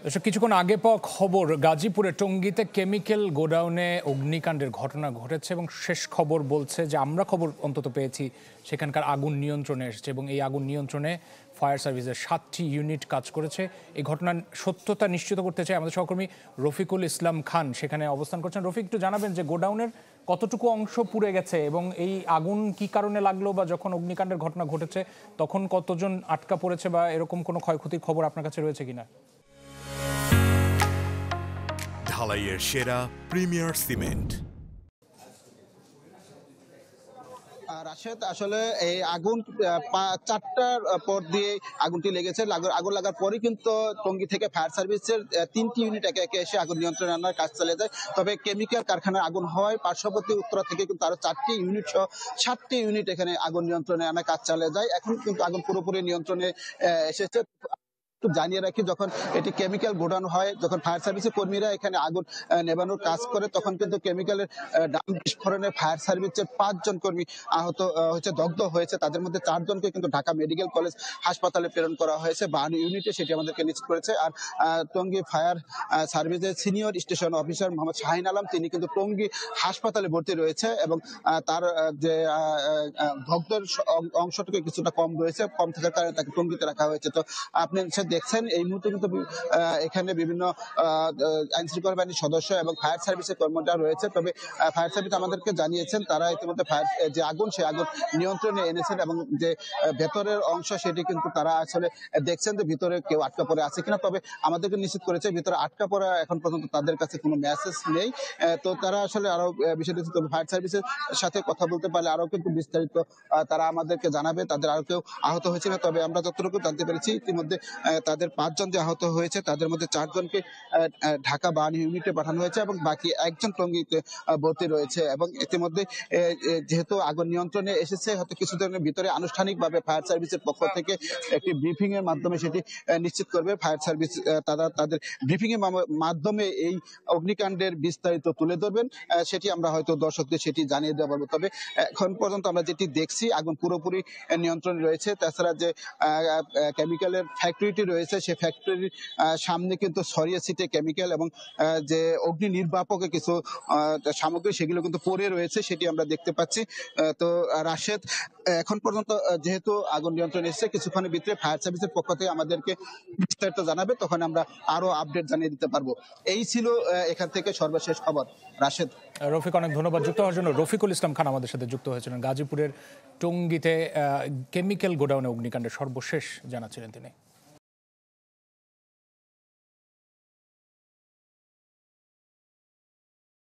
কিছুক্ষণ আগে পাওয়া খবর, গাজীপুরে টঙ্গীতে কেমিক্যাল গোডাউনে অগ্নিকাণ্ডের ঘটনা ঘটেছে এবং শেষ খবর বলছে যে আমরা খবর অন্তত পেয়েছি সেখানকার আগুন নিয়ন্ত্রণে এসেছে এবং এই আগুন নিয়ন্ত্রণে ফায়ার সার্ভিসের 7টি ইউনিট কাজ করেছে। এই ঘটনার সত্যতা নিশ্চিত করতে চাই আমাদের সহকর্মী রফিকুল ইসলাম খান সেখানে অবস্থান করছেন। রফিক, একটু জানাবেন যে গোডাউনের কতটুকু অংশ পুড়ে গেছে এবং এই আগুন কি কারণে লাগলো, বা যখন অগ্নিকাণ্ডের ঘটনা ঘটেছে তখন কতজন আটকা পড়েছে, বা এরকম কোনো ক্ষয়ক্ষতির খবর আপনার কাছে রয়েছে কিনা? ঢালাইয়ের সেরা প্রিমিয়ার সিমেন্ট। রাশেদ, আসলে এই আগুন 4টার পর দিয়ে আগুনটি লেগেছে। আগুন লাগার পরই কিন্তু টঙ্গী থেকে ফায়ার সার্ভিসের 3টি ইউনিট একে একে এসে আগুন নিয়ন্ত্রণে আনার কাজ চলে যায়। তবে কেমিক্যাল কারখানার আগুন হওয়ায় পার্শ্ববর্তী উত্তরা থেকে কিন্তু আরো 4টি ইউনিট সহ 7টি ইউনিট এখানে আগুন নিয়ন্ত্রণে আনার কাজ চলে যায়। এখন কিন্তু আগুন পুরোপুরি নিয়ন্ত্রণে এসেছে। জানিয়ে রাখি, যখন এটি কেমিক্যাল গোডাউন হয়, যখন ফায়ার সার্ভিসের কর্মীরা এখানে আগুন নেভানোর কাজ করে, তখন কিন্তু কেমিক্যালের ডাম বিস্ফোরণে ফায়ার সার্ভিসের 5 জন কর্মী আহত হয়েছে, দগ্ধ হয়েছে। তাদের মধ্যে 4 জনকে কিন্তু ঢাকা মেডিকেল কলেজ হাসপাতালে প্রেরণ করা হয়েছে 52 ইউনিটে, সেটি আমাদেরকে নিশ্চিত করেছে। আর টঙ্গী ফায়ার সার্ভিসের senior station officer Mohammad Shahin Alam, তিনি কিন্তু টঙ্গী হাসপাতালে ভর্তি রয়েছে এবং তার যে দগ্ধর অংশটুকু কিছুটা কম রয়েছে, কম থাকার কারণে তাকে টঙ্গীতে রাখা হয়েছে। তো আপনি দেখছেন এই মুহূর্তে কিন্তু এখানে বিভিন্ন আইন শৃঙ্খলা বাহিনীর সদস্য এবং ফায়ার সার্ভিসের কর্মীরা রয়েছে। তবে ফায়ার সার্ভিস আমাদেরকে জানিয়েছেন তারা ইতিমধ্যে ফায়ার যে আগুন, সেই আগুন নিয়ন্ত্রণে এনেছেন এবং যে ভেতরের অংশ সেটি কিন্তু তারা আসলে দেখছেন যে ভিতরে কেউ আটকা পড়ে আছে কিনা। তবে আমাদেরকে নিশ্চিত করেছে ভিতরে আটকা পড়া এখন পর্যন্ত তাদের কাছে কোনো মেসেজ নেই। তো তারা আসলে আরো বিষয়টি, তবে ফায়ার সার্ভিসের সাথে কথা বলতে পারলে আরো কিন্তু বিস্তারিত তারা আমাদেরকে জানাবে তাদের আর কেউ আহত হয়েছে না। তবে আমরা যতটুকু জানতে পেরেছি ইতিমধ্যে তাদের 5 জন যে আহত হয়েছে তাদের মধ্যে 4 জনকে ঢাকা 52 ইউনিটে পাঠানো হয়েছে এবং বাকি 1 জন টঙ্গীতে ভর্তি রয়েছে। এবং ইতিমধ্যে যেহেতু আগুন নিয়ন্ত্রণে এসেছে, হয়তো কিছুদিনের ভিতরে আনুষ্ঠানিকভাবে ফায়ার সার্ভিসের পক্ষ থেকে একটি ব্রিফিং এর মাধ্যমে সেটি নিশ্চিত করবে। ফায়ার সার্ভিস তাদের ব্রিফিং এর মাধ্যমে এই অগ্নিকাণ্ডের বিস্তারিত তুলে ধরবেন, সেটি আমরা হয়তো দর্শকদের সেটি জানিয়ে দেওয়া পারবো। তবে এখন পর্যন্ত আমরা যেটি দেখছি আগুন পুরোপুরি নিয়ন্ত্রণে রয়েছে। তাছাড়া যে কেমিক্যালের ফ্যাক্টরিটি রয়েছে, সেই ফ্যাক্টরির সামনে কিন্তু ছড়িয়ে ছিটে কেমিক্যাল এবং যে অগ্নি নির্বাপকের কিছু সামগ্রী সেগুলো কিন্তু পড়ে রয়েছে, সেটি আমরা দেখতে পাচ্ছি। তো রাশেদ, এখন পর্যন্ত যেহেতু আগুন নিয়ন্ত্রণে এসেছে, কিছুক্ষণের ভিতরে ফায়ার সার্ভিসের পক্ষ থেকে আমাদেরকে বিস্তারিত জানাবে, তখন আমরা আরো আপডেট জানিয়ে দিতে পারবো। এই ছিল এখান থেকে সর্বশেষ খবর। রাশেদ, রফিক, অনেক ধন্যবাদ যুক্ত হওয়ার জন্য। রফিকুল ইসলাম খান আমাদের সাথে যুক্ত হয়েছিলেন গাজীপুরের টঙ্গীতে কেমিক্যাল গোডাউনে অগ্নিকাণ্ডের সর্বশেষ জানাচ্ছিলেন তিনি।